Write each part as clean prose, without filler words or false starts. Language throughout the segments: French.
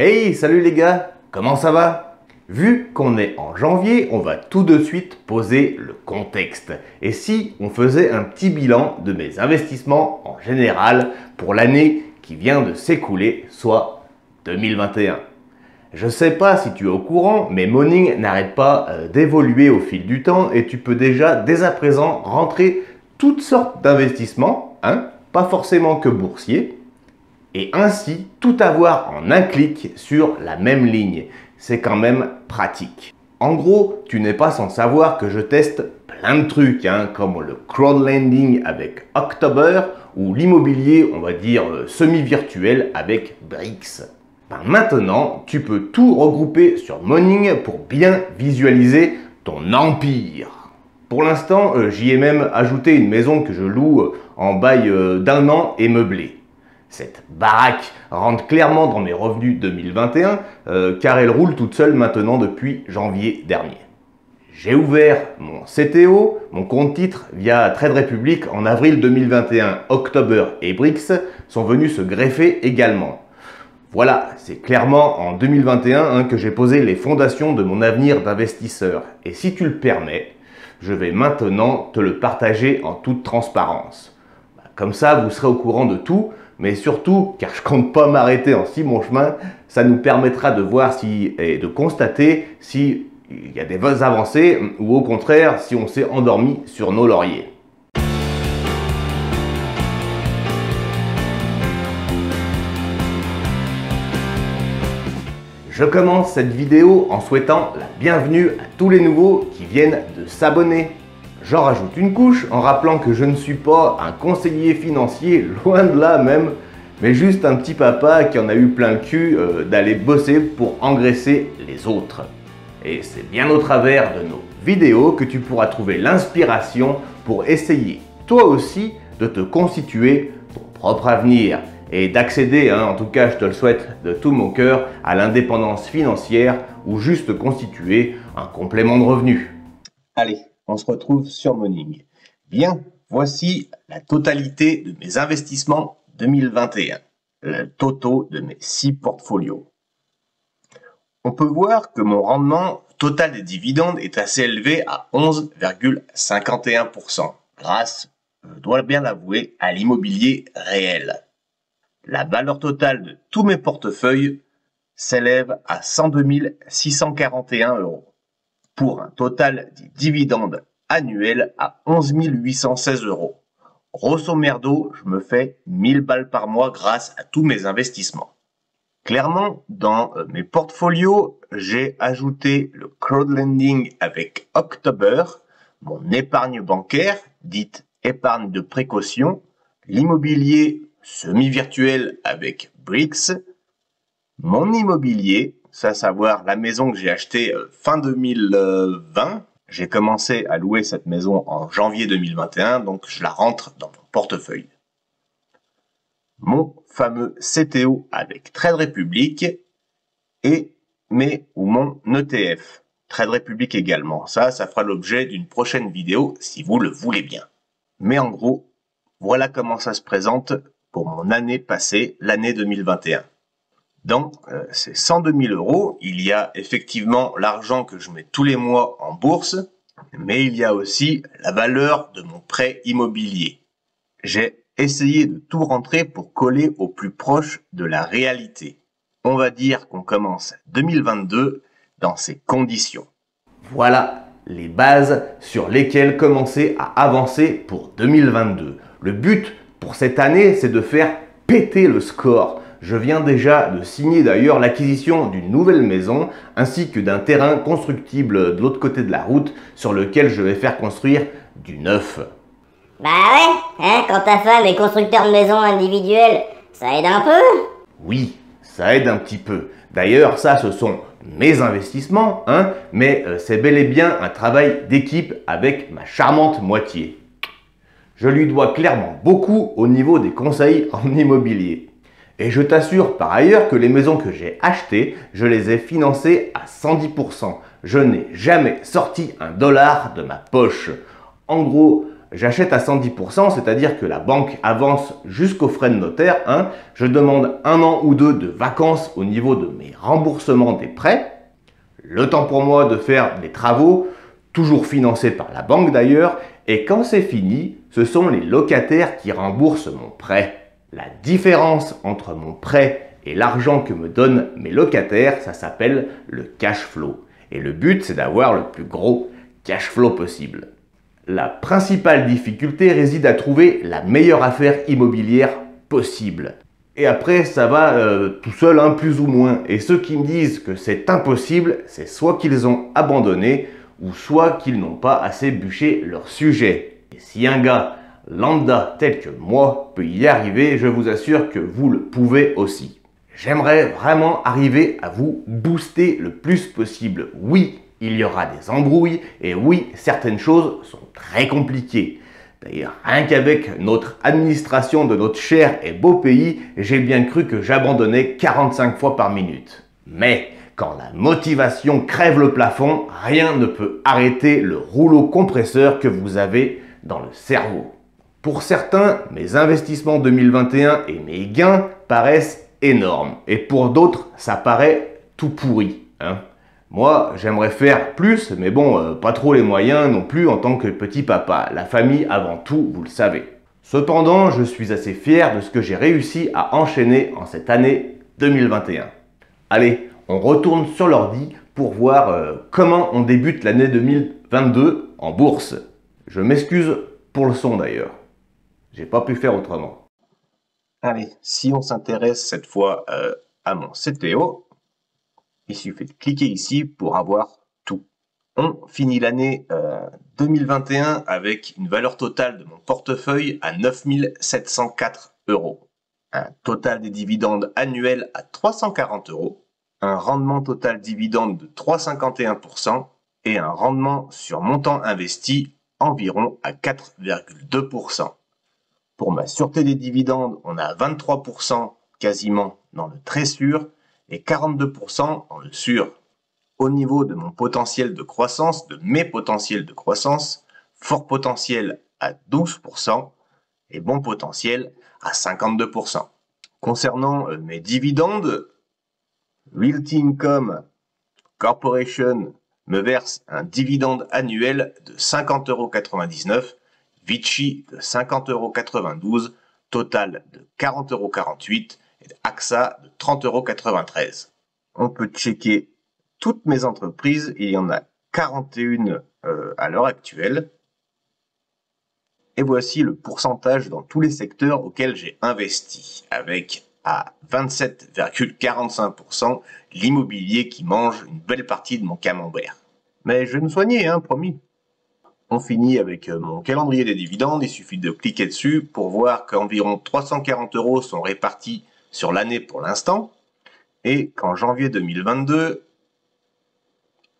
Hey, salut les gars, comment ça va? Vu qu'on est en janvier, on va tout de suite poser le contexte. Et si on faisait un petit bilan de mes investissements en général pour l'année qui vient de s'écouler, soit 2021. Je sais pas si tu es au courant, mais Morning n'arrête pas d'évoluer au fil du temps et tu peux déjà dès à présent rentrer toutes sortes d'investissements, pas forcément que boursiers, et ainsi tout avoir en un clic sur la même ligne. C'est quand même pratique. En gros, tu n'es pas sans savoir que je teste plein de trucs, comme le crowdlending avec October ou l'immobilier, on va dire semi-virtuel avec Brix. Maintenant, tu peux tout regrouper sur Morning pour bien visualiser ton empire. Pour l'instant, j'y ai même ajouté une maison que je loue en bail d'1 an et meublée. Cette baraque rentre clairement dans mes revenus 2021 car elle roule toute seule maintenant depuis janvier dernier. J'ai ouvert mon CTO, mon compte titre via Trade Republic en avril 2021. October et Brix sont venus se greffer également. Voilà, c'est clairement en 2021 que j'ai posé les fondations de mon avenir d'investisseur. Et si tu le permets, je vais maintenant te le partager en toute transparence. Comme ça, vous serez au courant de tout. Mais surtout, car je compte pas m'arrêter en si bon chemin, ça nous permettra de voir et de constater s'il y a des avancées ou au contraire si on s'est endormi sur nos lauriers. Je commence cette vidéo en souhaitant la bienvenue à tous les nouveaux qui viennent de s'abonner. J'en rajoute une couche en rappelant que je ne suis pas un conseiller financier, loin de là même, mais juste un petit papa qui en a eu plein le cul d'aller bosser pour engraisser les autres. Et c'est bien au travers de nos vidéos que tu pourras trouver l'inspiration pour essayer toi aussi de te constituer ton propre avenir et d'accéder, en tout cas je te le souhaite de tout mon cœur, à l'indépendance financière ou juste constituer un complément de revenus. Allez, on se retrouve sur Morning. Bien, voici la totalité de mes investissements 2021, le total de mes 6 portfolios. On peut voir que mon rendement total des dividendes est assez élevé à 11,51%, grâce, je dois bien l'avouer, à l'immobilier réel. La valeur totale de tous mes portefeuilles s'élève à 102 641 €. Pour un total des dividendes annuels à 11 816 €. Grosso merdo, je me fais 1000 balles par mois grâce à tous mes investissements. Clairement, dans mes portfolios, j'ai ajouté le crowdlending avec October, mon épargne bancaire, dite épargne de précaution, l'immobilier semi-virtuel avec Brix, mon immobilier, à savoir la maison que j'ai achetée fin 2020. J'ai commencé à louer cette maison en janvier 2021, donc je la rentre dans mon portefeuille. Mon fameux CTO avec Trade Republic et mon ETF. Trade Republic également. Ça fera l'objet d'une prochaine vidéo si vous le voulez bien. Mais en gros, voilà comment ça se présente pour mon année passée, l'année 2021. Dans ces 102 000 €, il y a effectivement l'argent que je mets tous les mois en bourse, mais il y a aussi la valeur de mon prêt immobilier. J'ai essayé de tout rentrer pour coller au plus proche de la réalité. On va dire qu'on commence 2022 dans ces conditions. Voilà les bases sur lesquelles commencer à avancer pour 2022. Le but pour cette année, c'est de faire péter le score. Je viens déjà de signer d'ailleurs l'acquisition d'une nouvelle maison ainsi que d'un terrain constructible de l'autre côté de la route sur lequel je vais faire construire du neuf. Bah ouais, quand ta femme est constructeur de maison individuelle, ça aide un peu? Oui, ça aide un petit peu. D'ailleurs, ça ce sont mes investissements, mais c'est bel et bien un travail d'équipe avec ma charmante moitié. Je lui dois clairement beaucoup au niveau des conseils en immobilier. Et je t'assure par ailleurs que les maisons que j'ai achetées, je les ai financées à 110%. Je n'ai jamais sorti $1 de ma poche. En gros, j'achète à 110%, c'est-à-dire que la banque avance jusqu'aux frais de notaire. Je demande 1 an ou 2 de vacances au niveau de mes remboursements des prêts. Le temps pour moi de faire les travaux, toujours financés par la banque d'ailleurs. Et quand c'est fini, ce sont les locataires qui remboursent mon prêt. La différence entre mon prêt et l'argent que me donnent mes locataires, ça s'appelle le cash flow. Et le but, c'est d'avoir le plus gros cash flow possible. La principale difficulté réside à trouver la meilleure affaire immobilière possible. Et après, ça va tout seul, plus ou moins. Et ceux qui me disent que c'est impossible, c'est soit qu'ils ont abandonné, ou soit qu'ils n'ont pas assez bûché leur sujet. Et si un gars lambda tel que moi peut y arriver, je vous assure que vous le pouvez aussi. J'aimerais vraiment arriver à vous booster le plus possible. Oui, il y aura des embrouilles et oui, certaines choses sont très compliquées. D'ailleurs, rien qu'avec notre administration de notre cher et beau pays, j'ai bien cru que j'abandonnais 45 fois par minute. Mais quand la motivation crève le plafond, rien ne peut arrêter le rouleau compresseur que vous avez dans le cerveau. Pour certains, mes investissements 2021 et mes gains paraissent énormes. Et pour d'autres, ça paraît tout pourri. Moi, j'aimerais faire plus, mais bon, pas trop les moyens non plus en tant que petit papa. La famille avant tout, vous le savez. Cependant, je suis assez fier de ce que j'ai réussi à enchaîner en cette année 2021. Allez, on retourne sur l'ordi pour voir comment on débute l'année 2022 en bourse. Je m'excuse pour le son d'ailleurs. J'ai pas pu faire autrement. Allez, si on s'intéresse cette fois à mon CTO, il suffit de cliquer ici pour avoir tout. On finit l'année 2021 avec une valeur totale de mon portefeuille à 9 704 €. Un total des dividendes annuels à 340 €. Un rendement total dividende de 3,51% et un rendement sur montant investi environ à 4,2%. Pour ma sûreté des dividendes, on a 23% quasiment dans le très sûr et 42% dans le sûr. Au niveau de mon potentiel de croissance, de mes potentiels de croissance, fort potentiel à 12% et bon potentiel à 52%. Concernant mes dividendes, Realty Income Corporation me verse un dividende annuel de 50,99 €, Vici de 50,92 €, total de 40,48 € et AXA de 30,93 €. On peut checker toutes mes entreprises, il y en a 41 à l'heure actuelle. Et voici le pourcentage dans tous les secteurs auxquels j'ai investi, avec à 27,45% l'immobilier qui mange une belle partie de mon camembert. Mais je vais me soigner, promis. On finit avec mon calendrier des dividendes, il suffit de cliquer dessus pour voir qu'environ 340 € sont répartis sur l'année pour l'instant, et qu'en janvier 2022,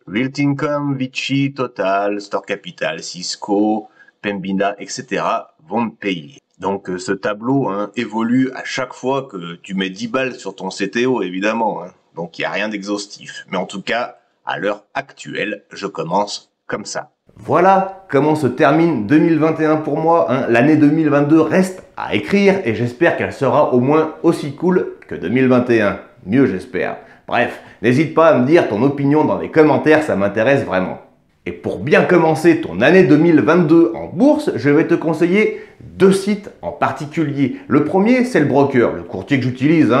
Realty Income, Vici, Total, Store Capital, Cisco, Pembina, etc. vont me payer. Donc ce tableau évolue à chaque fois que tu mets 10 balles sur ton CTO, évidemment. Donc il n'y a rien d'exhaustif. Mais en tout cas, à l'heure actuelle, je commence comme ça. Voilà comment se termine 2021 pour moi. L'année 2022 reste à écrire et j'espère qu'elle sera au moins aussi cool que 2021. Mieux j'espère. Bref, n'hésite pas à me dire ton opinion dans les commentaires, ça m'intéresse vraiment. Et pour bien commencer ton année 2022 en bourse, je vais te conseiller 2 sites en particulier. Le premier, c'est le broker, le courtier que j'utilise.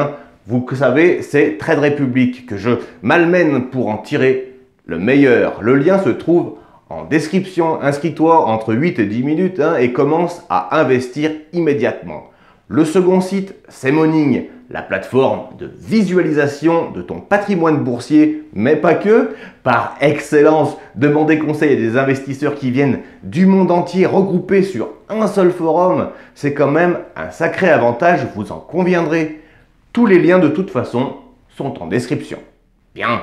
Vous le savez, c'est Trade Republic que je malmène pour en tirer le meilleur. Le lien se trouve en description. Inscris-toi entre 8 et 10 minutes et commence à investir immédiatement. Le second site, c'est Morning, la plateforme de visualisation de ton patrimoine boursier, mais pas que. Par excellence, demander conseil à des investisseurs qui viennent du monde entier regroupés sur un seul forum, c'est quand même un sacré avantage, vous en conviendrez. Tous les liens de toute façon sont en description. Bien,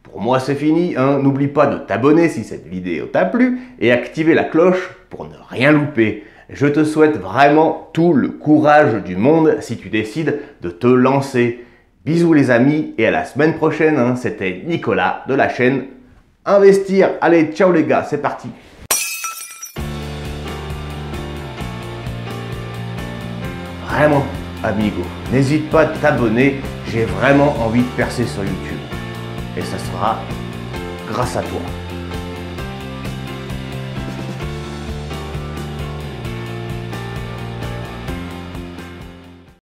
pour moi c'est fini, n'oublie pas de t'abonner si cette vidéo t'a plu et activer la cloche pour ne rien louper. Je te souhaite vraiment tout le courage du monde si tu décides de te lancer. Bisous les amis et à la semaine prochaine. C'était Nicolas de la chaîne Investir. Allez, ciao les gars, c'est parti. vraiment, amigo, n'hésite pas à t'abonner, j'ai vraiment envie de percer sur YouTube. Et ça sera grâce à toi.